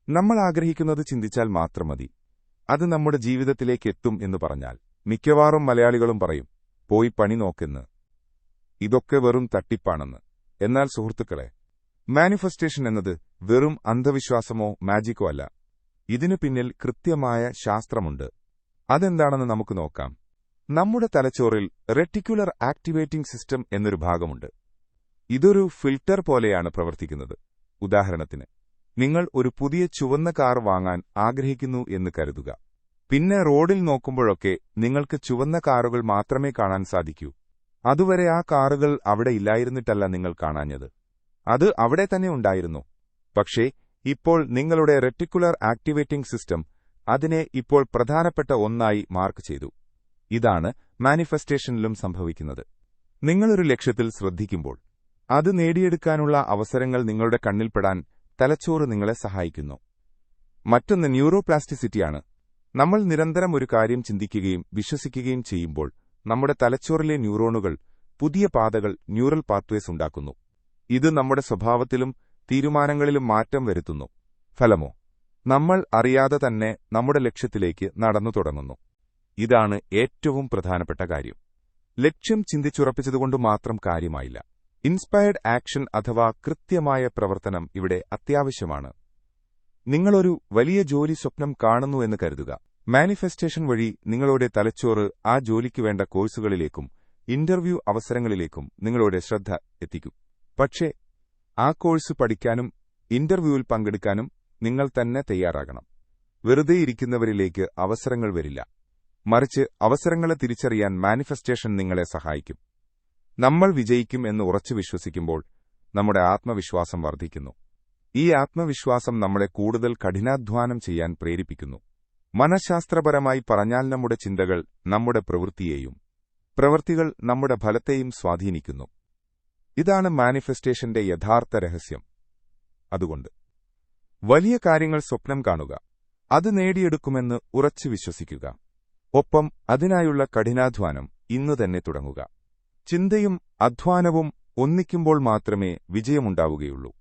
നമ്മൾ ആഗ്രഹിക്കുന്നത് ചിന്തിച്ചാൽ മാത്രം മതി, അത് നമ്മുടെ ജീവിതത്തിലേക്ക് എത്തും എന്ന് പറഞ്ഞാൽ മിക്കവാറും മലയാളികളും പറയും, പോയി പണി നോക്കെന്ന്. ഇതൊക്കെ വെറും തട്ടിപ്പാണെന്ന്. എന്നാൽ സുഹൃത്തുക്കളെ, മാനിഫെസ്റ്റേഷൻ എന്നത് വെറും അന്ധവിശ്വാസമോ മാജിക്കോ അല്ല. ഇതിനു പിന്നിൽ കൃത്യമായ ശാസ്ത്രമുണ്ട്. അതെന്താണെന്ന് നമുക്ക് നോക്കാം. നമ്മുടെ തലച്ചോറിൽ റെറ്റിക്കുലർ ആക്ടിവേറ്റിംഗ് സിസ്റ്റം എന്നൊരു ഭാഗമുണ്ട്. ഇതൊരു ഫിൽട്ടർ പോലെയാണ് പ്രവർത്തിക്കുന്നത്. ഉദാഹരണത്തിന്, നിങ്ങൾ ഒരു പുതിയ ചുവന്ന കാർ വാങ്ങാൻ ആഗ്രഹിക്കുന്നു എന്ന് കരുതുക. പിന്നെ റോഡിൽ നോക്കുമ്പോഴൊക്കെ നിങ്ങൾക്ക് ചുവന്ന കാറുകൾ മാത്രമേ കാണാൻ സാധിക്കൂ. അതുവരെ ആ കാറുകൾ അവിടെ ഇല്ലായിരുന്നിട്ടല്ല നിങ്ങൾ കാണാഞ്ഞത്, അത് അവിടെ തന്നെ ഉണ്ടായിരുന്നു. പക്ഷേ ഇപ്പോൾ നിങ്ങളുടെ റെറ്റിക്കുലർ ആക്ടിവേറ്റിംഗ് സിസ്റ്റം അതിനെ ഇപ്പോൾ പ്രധാനപ്പെട്ട ഒന്നായി മാർക്ക് ചെയ്തു. ഇതാണ് മാനിഫെസ്റ്റേഷനിലും സംഭവിക്കുന്നത്. നിങ്ങളൊരു ലക്ഷ്യത്തിൽ ശ്രദ്ധിക്കുമ്പോൾ അത് നേടിയെടുക്കാനുള്ള അവസരങ്ങൾ നിങ്ങളുടെ കണ്ണിൽപ്പെടാൻ തലച്ചോറ് നിങ്ങളെ സഹായിക്കുന്നു. മറ്റൊന്ന് ന്യൂറോപ്ലാസ്റ്റിസിറ്റിയാണ്. നമ്മൾ നിരന്തരം ഒരു കാര്യം ചിന്തിക്കുകയും വിശ്വസിക്കുകയും ചെയ്യുമ്പോൾ നമ്മുടെ തലച്ചോറിലെ ന്യൂറോണുകൾ പുതിയ പാതകൾ, ന്യൂറൽ പാത്വേസ് ഉണ്ടാക്കുന്നു. ഇത് നമ്മുടെ സ്വഭാവത്തിലും തീരുമാനങ്ങളിലും മാറ്റം വരുത്തുന്നു. ഫലമോ, നമ്മൾ അറിയാതെ തന്നെ നമ്മുടെ ലക്ഷ്യത്തിലേക്ക് നടന്നു തുടങ്ങുന്നു. ഇതാണ് ഏറ്റവും പ്രധാനപ്പെട്ട കാര്യം. ലക്ഷ്യം ചിന്തിച്ചുറപ്പിച്ചതുകൊണ്ട് മാത്രം കാര്യമായില്ല. ഇൻസ്പയർഡ് ആക്ഷൻ അഥവാ കൃത്യമായ പ്രവർത്തനം ഇവിടെ അത്യാവശ്യമാണ്. നിങ്ങളൊരു വലിയ ജോലി സ്വപ്നം കാണുന്നു എന്ന് കരുതുക. മാനിഫെസ്റ്റേഷൻ വഴി നിങ്ങളുടെ തലച്ചോറ് ആ ജോലിക്ക് വേണ്ട കോഴ്സുകളിലേക്കും ഇന്റർവ്യൂ അവസരങ്ങളിലേക്കും നിങ്ങളുടെ ശ്രദ്ധ എത്തിക്കും. പക്ഷേ ആ കോഴ്സ് പഠിക്കാനും ഇന്റർവ്യൂവിൽ പങ്കെടുക്കാനും നിങ്ങൾ തന്നെ തയ്യാറാകണം. വെറുതെ ഇരിക്കുന്നവരിലേക്ക് അവസരങ്ങൾ വരില്ല. മറിച്ച് അവസരങ്ങളെ തിരിച്ചറിയാൻ മാനിഫെസ്റ്റേഷൻ നിങ്ങളെ സഹായിക്കും. നമ്മൾ വിജയിക്കും എന്ന് ഉറച്ചു വിശ്വസിക്കുമ്പോൾ നമ്മുടെ ആത്മവിശ്വാസം വർദ്ധിക്കുന്നു. ഈ ആത്മവിശ്വാസം നമ്മളെ കൂടുതൽ കഠിനാധ്വാനം ചെയ്യാൻ പ്രേരിപ്പിക്കുന്നു. മനഃശാസ്ത്രപരമായി പറഞ്ഞാൽ നമ്മുടെ ചിന്തകൾ നമ്മുടെ പ്രവൃത്തിയെയും പ്രവൃത്തികൾ നമ്മുടെ ഫലത്തെയും സ്വാധീനിക്കുന്നു. ഇതാണ് മാനിഫെസ്റ്റേഷന്റെ യഥാർത്ഥ രഹസ്യം. അതുകൊണ്ട് വലിയ കാര്യങ്ങൾ സ്വപ്നം കാണുക, അത് നേടിയെടുക്കുമെന്ന് ഉറച്ചു വിശ്വസിക്കുക. ഒപ്പം അതിനായുള്ള കഠിനാധ്വാനം ഇന്നു തന്നെ തുടങ്ങുക. ചിന്തയും അധ്വാനവും ഒന്നിക്കുമ്പോൾ മാത്രമേ വിജയമുണ്ടാവുകയുള്ളൂ.